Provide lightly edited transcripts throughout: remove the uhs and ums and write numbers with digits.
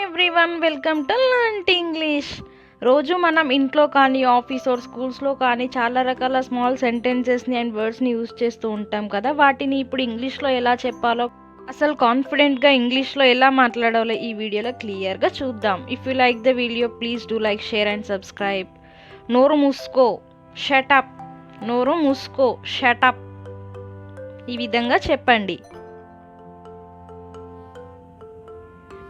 Everyone, welcome to learn English. రోజు మనం ఇంట్లో కానీ ఆఫీస్ ఆర్ స్కూల్స్లో కానీ చాలా రకాల స్మాల్ సెంటెన్సెస్ని అండ్ వర్డ్స్ని యూజ్ చేస్తూ ఉంటాం కదా. వాటిని ఇప్పుడు ఇంగ్లీష్లో ఎలా చెప్పాలో, అసలు కాన్ఫిడెంట్గా ఇంగ్లీష్లో ఎలా మాట్లాడాలో ఈ వీడియోలో క్లియర్గా చూద్దాం. If you like the video please do like, share and subscribe. నోరు మూసుకో, షటప్. నోరు మూసుకో, షటప్. ఈ విధంగా చెప్పండి.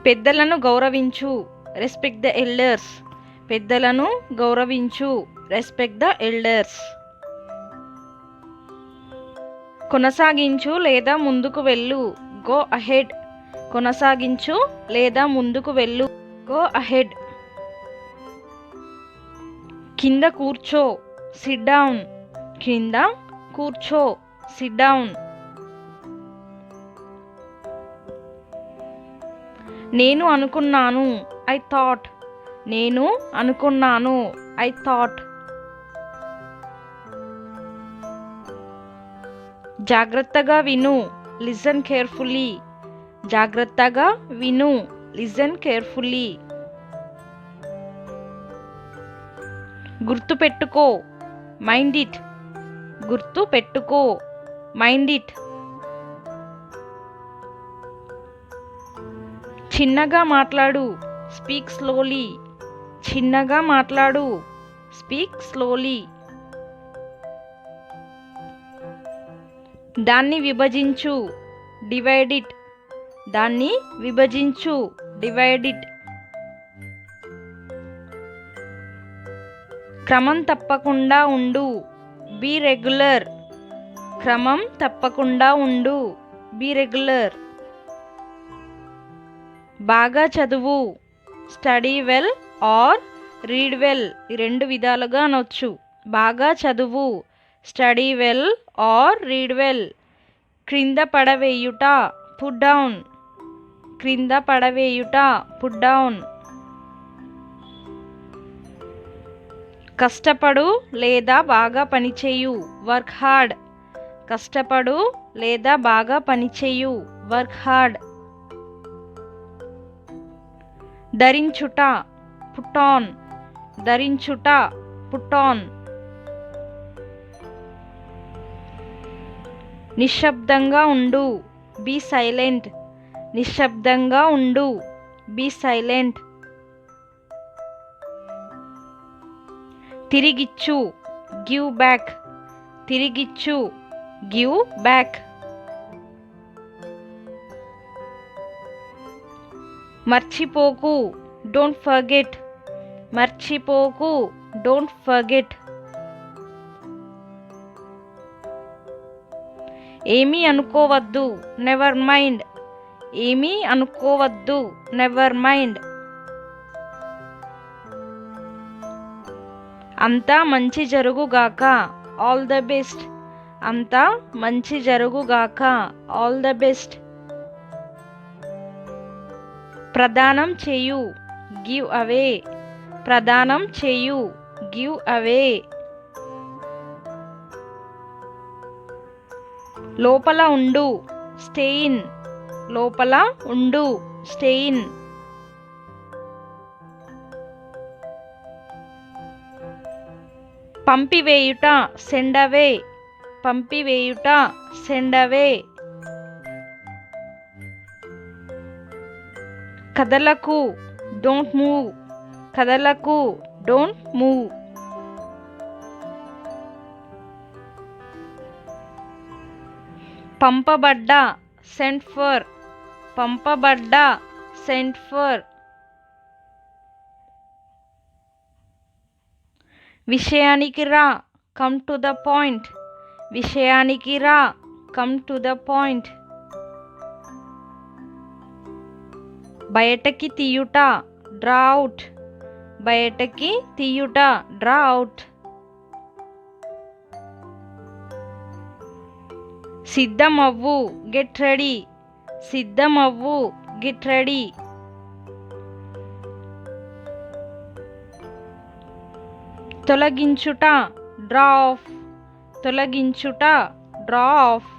పెద్దలను గౌరవించు, రెస్పెక్ట్ ద ఎల్డర్స్. పెద్దలను గౌరవించు, రెస్పెక్ట్ ద ఎల్డర్స్. కొనసాగించు లేదా ముందుకు వెళ్ళు, గో అహెడ్. కొనసాగించు లేదా ముందుకు వెళ్ళు, గో అహెడ్. కింద కూర్చో, సిట్ డౌన్. కింద కూర్చో, సిట్ డౌన్. నేను అనుకున్నాను, ఐ థాట్. నేను అనుకున్నాను, ఐ థాట్. జాగ్రత్తగా విను, లిసన్ కేర్ఫుల్లీ. జాగ్రత్తగా విను, లిసన్ కేర్ఫుల్లీ. గుర్తుపెట్టుకో, మైండ్ ఇట్. గుర్తు పెట్టుకో, మైండ్ ఇట్. చిన్నగా మాట్లాడు, స్పీక్ స్లోలీ. చిన్నగా మాట్లాడు, స్పీక్ స్లోలీ. దాన్ని విభజించు, డివైడ్ ఇట్. దాన్ని విభజించు, డివైడ్ ఇట్. క్రమం తప్పకుండా ఉండు, బీ రెగ్యులర్. క్రమం తప్పకుండా ఉండు, బీ రెగ్యులర్. బాగా చదువు, study well or read well. ఈ రెండు విధాలుగా అనొచ్చు. బాగా చదువు, study well or read well. క్రింద పడవేయుట, పుట్ డౌన్. క్రింద పడవేయుట, పుట్ డౌన్. కష్టపడు లేదా బాగా పనిచేయు, వర్క్ హార్డ్. కష్టపడు లేదా బాగా పనిచేయు, వర్క్ హార్డ్. ధరించుట, పుట్ ఆన్. ధరించుట, పుట్ ఆన్. నిశ్శబ్దంగా ఉండు, బీ సైలెంట్. నిశ్శబ్దంగా ఉండు, బీ సైలెంట్. తిరిగిచ్చు, గివ్ బ్యాక్. తిరిగిచ్చు, గివ్ బ్యాక్. మర్చిపోకు, డోంట్ ఫర్గెట్. మర్చిపోకు, డోంట్ ఫర్గెట్. ఏమీ అనుకోవద్దు, నెవర్ మైండ్. ఏమీ అనుకోవద్దు, నెవర్ మైండ్. అంతా మంచి జరుగుగాక, ఆల్ ద బెస్ట్. అంతా మంచి జరుగుగాక, ఆల్ ద బెస్ట్. ప్రదానం చేయు, గివ్ అవే. ప్రదానం చేయు, గివ్ అవే. లోపల ఉండు, స్టే ఇన్. లోపల ఉండు, స్టే ఇన్. పంపివేయుట, సెండ్ అవే. పంపివేయుట, సెండ్ అవే. కదలకు, డోంట్ మూవ్. కదలకు, డోంట్ మూవ్. పంపబడ్డ, సెంట్ ఫర్. పంపబడ్డ, సెంట్ ఫర్. విషయానికి రా, కమ్ టు ద పాయింట్. విషయానికి రా, కమ్ టు ద పాయింట్. బయటకి తీయుట, డ్రా అవుట్. బయటకి తీయుట, డ్రా అవుట్. సిద్ధమవ్వు, గెట్ రెడీ. సిద్ధమవ్వు, గెట్ రెడీ. తొలగించుట, డ్రా ఆఫ్. తొలగించుట, డ్రా ఆఫ్.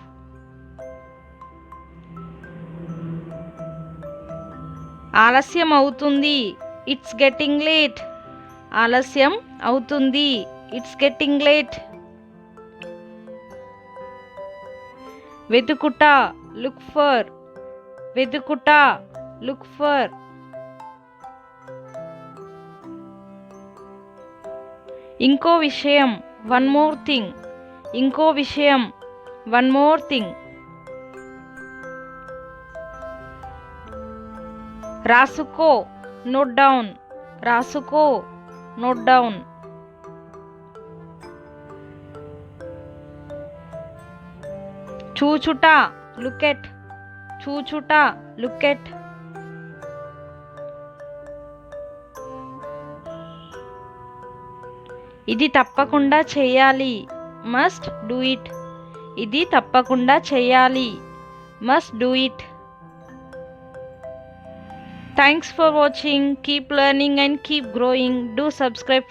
ఆలస్యం అవుతుంది, ఇట్స్ గెట్టింగ్ లేట్. ఆలస్యం అవుతుంది, ఇట్స్ గెట్టింగ్ లేట్. వెతుకుట, లుక్ ఫర్. వెతుకుట, లుక్ ఫర్. ఇంకో విషయం, వన్ మోర్ థింగ్. ఇంకో విషయం, వన్ మోర్ థింగ్. రాసుకో, నోట్ డౌన్. రాసుకో, నోట్ డౌన్. చూచుట, లుక్ ఎట్. చూచుట, లుక్ ఎట్. ఇది తప్పకుండా చేయాలి, మస్ట్ డూ ఇట్. ఇది తప్పకుండా చేయాలి, must do it. Thanks for watching. Keep learning and keep growing. Do subscribe.